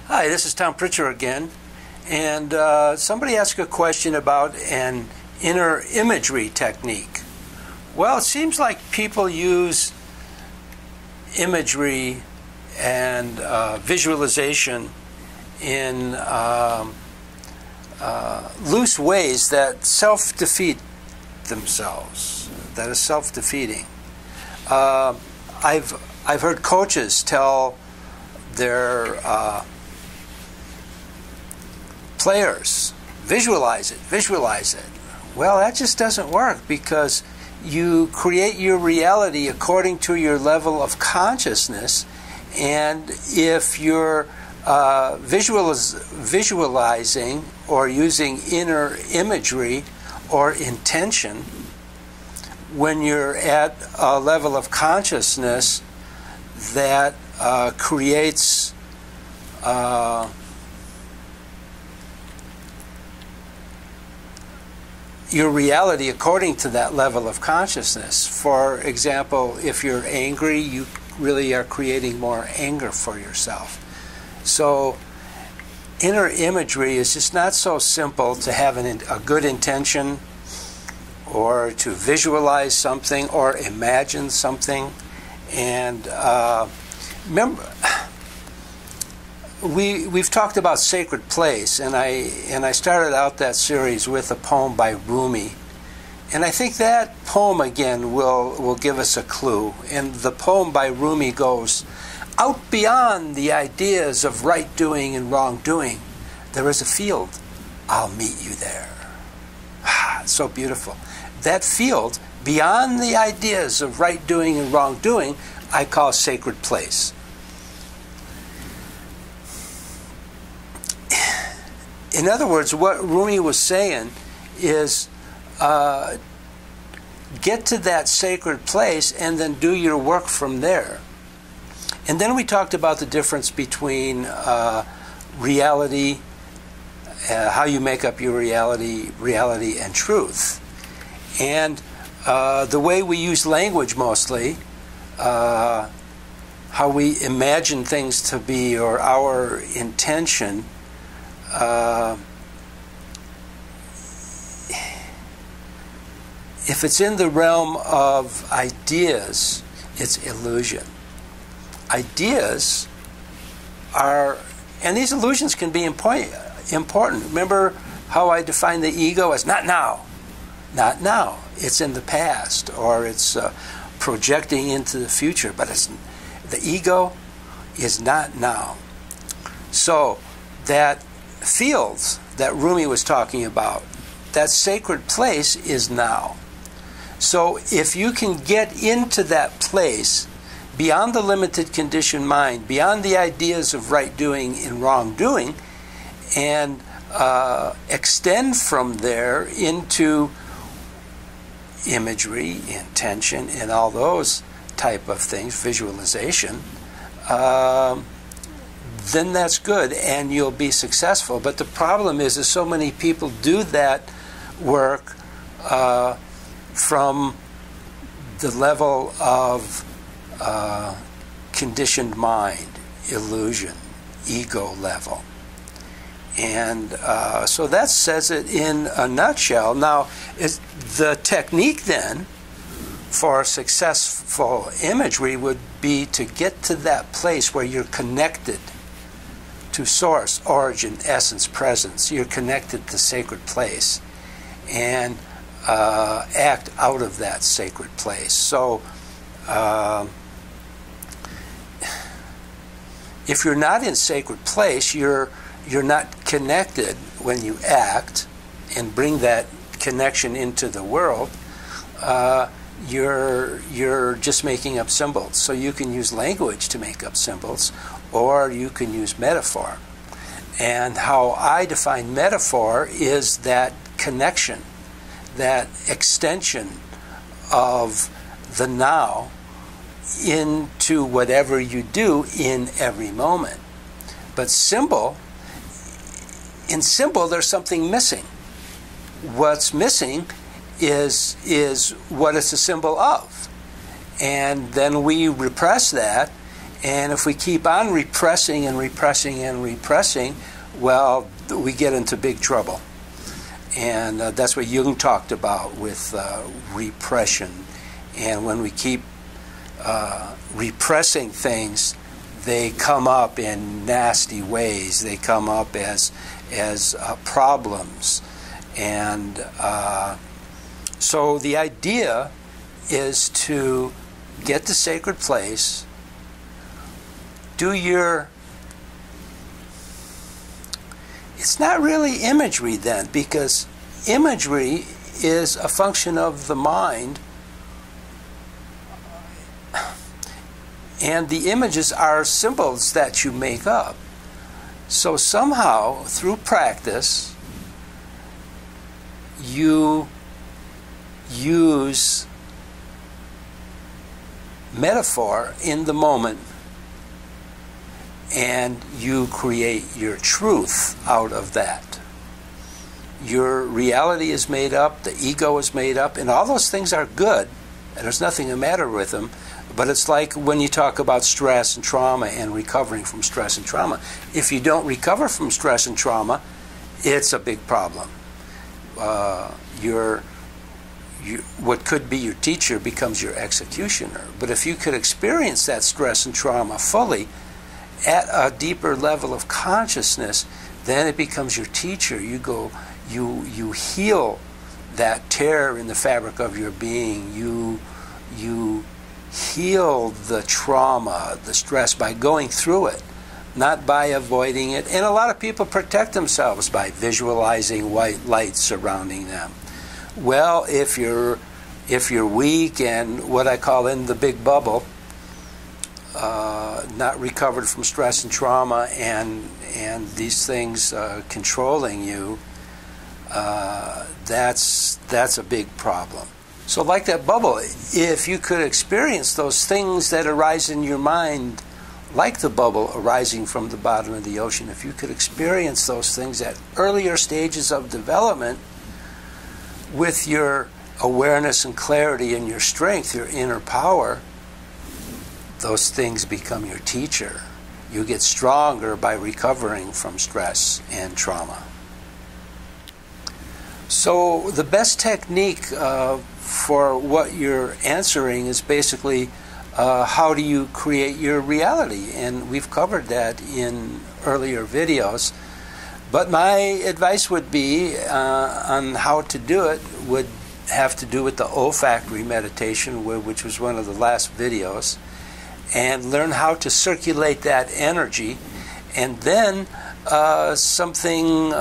Hi, this is Tom Pritscher again, and somebody asked a question about an inner imagery technique. Well, it seems like people use imagery and visualization in loose ways that self-defeat themselves, that is self-defeating. I've heard coaches tell their players, visualize it. Well, that just doesn't work, because you create your reality according to your level of consciousness, and if you're visualizing or using inner imagery or intention, when you're at a level of consciousness that creates your reality according to that level of consciousness. For example, if you're angry, you really are creating more anger for yourself. So inner imagery is just not so simple to have a good intention or to visualize something or imagine something. And remember, we've talked about sacred place, and I started out that series with a poem by Rumi, and I think that poem again will give us a clue. And the poem by Rumi goes, "Out beyond the ideas of right doing and wrong doing, there is a field. I'll meet you there." It's so beautiful. That field, beyond the ideas of right doing and wrong doing, I call sacred place. In other words, what Rumi was saying is get to that sacred place and then do your work from there. And then we talked about the difference between reality, how you make up your reality and truth. And the way we use language mostly, how we imagine things to be, or our intention, if it's in the realm of ideas, it's illusion. Ideas are, and these illusions can be important. Remember how I define the ego as not now. Not now. It's in the past, or it's projecting into the future, but the ego is not now. So that field that Rumi was talking about, that sacred place, is now. So if you can get into that place, beyond the limited conditioned mind, beyond the ideas of right doing and wrong doing, and extend from there into imagery, intention, and all those type of things, visualization, then that's good, and you'll be successful. But the problem is so many people do that work from the level of conditioned mind, illusion, ego level. And so that says it in a nutshell. Now, the technique then for successful imagery would be to get to that place where you're connected to source, origin, essence, presence. You're connected to sacred place, and act out of that sacred place. So if you're not in sacred place, you're not connected when you act and bring that connection into the world. You're just making up symbols. So you can use language to make up symbols, or you can use metaphor. And how I define metaphor is that connection, that extension of the now into whatever you do in every moment. But in symbol, there's something missing. What's missing is what it's a symbol of. And then we repress that And if we keep on repressing and repressing and repressing, well, we get into big trouble. And that's what Jung talked about with repression. And when we keep repressing things, they come up in nasty ways. They come up as problems. And so the idea is to get the sacred place, do your... It's not really imagery then, because imagery is a function of the mind, and the images are symbols that you make up. So somehow, through practice, you use metaphor in the moment, and you create your truth out of that. Your reality is made up, the ego is made up, and all those things are good, and there's nothing the matter with them. But it's like when you talk about stress and trauma and recovering from stress and trauma. If you don't recover from stress and trauma, it's a big problem. What could be your teacher becomes your executioner. But if you could experience that stress and trauma fully, at a deeper level of consciousness, then it becomes your teacher. You heal that tear in the fabric of your being. You heal the trauma, the stress, by going through it, not by avoiding it. And a lot of people protect themselves by visualizing white light surrounding them. Well, if you're weak and what I call in the big bubble, not recovered from stress and trauma, and these things controlling you, that's a big problem. So like that bubble, if you could experience those things that arise in your mind, like the bubble arising from the bottom of the ocean, if you could experience those things at earlier stages of development with your awareness and clarity and your strength, your inner power, those things become your teacher. You get stronger by recovering from stress and trauma. So the best technique for what you're answering is basically how do you create your reality? And we've covered that in earlier videos. But my advice would be on how to do it would have to do with the olfactory meditation, which was one of the last videos, and learn how to circulate that energy. And then something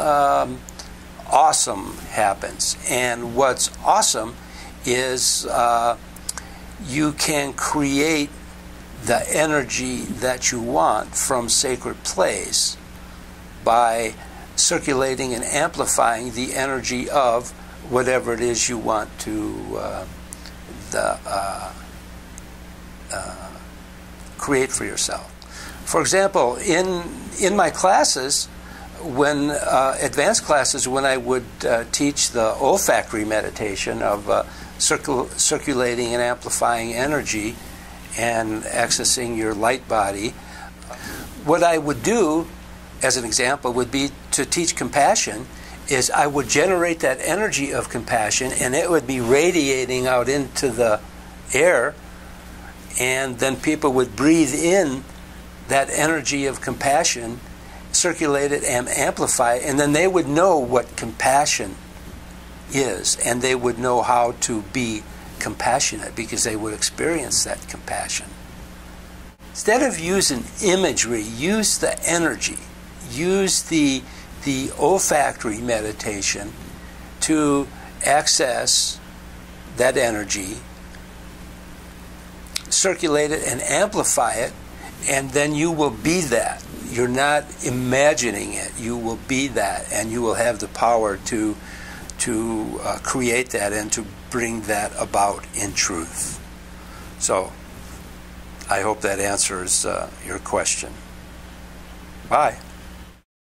awesome happens. And what's awesome is you can create the energy that you want from sacred place by circulating and amplifying the energy of whatever it is you want to create for yourself. For example, in my classes, when advanced classes, when I would teach the olfactory meditation of circulating and amplifying energy and accessing your light body, what I would do, as an example, would be to teach compassion, is I would generate that energy of compassion, and it would be radiating out into the air, and then people would breathe in that energy of compassion, circulate it and amplify it, and then they would know what compassion is, and they would know how to be compassionate because they would experience that compassion. Instead of using imagery, use the energy. Use the olfactory meditation to access that energy, circulate it and amplify it, and then you will be that. You're not imagining it. You will be that, and you will have the power to create that and to bring that about in truth. So, I hope that answers your question. Bye.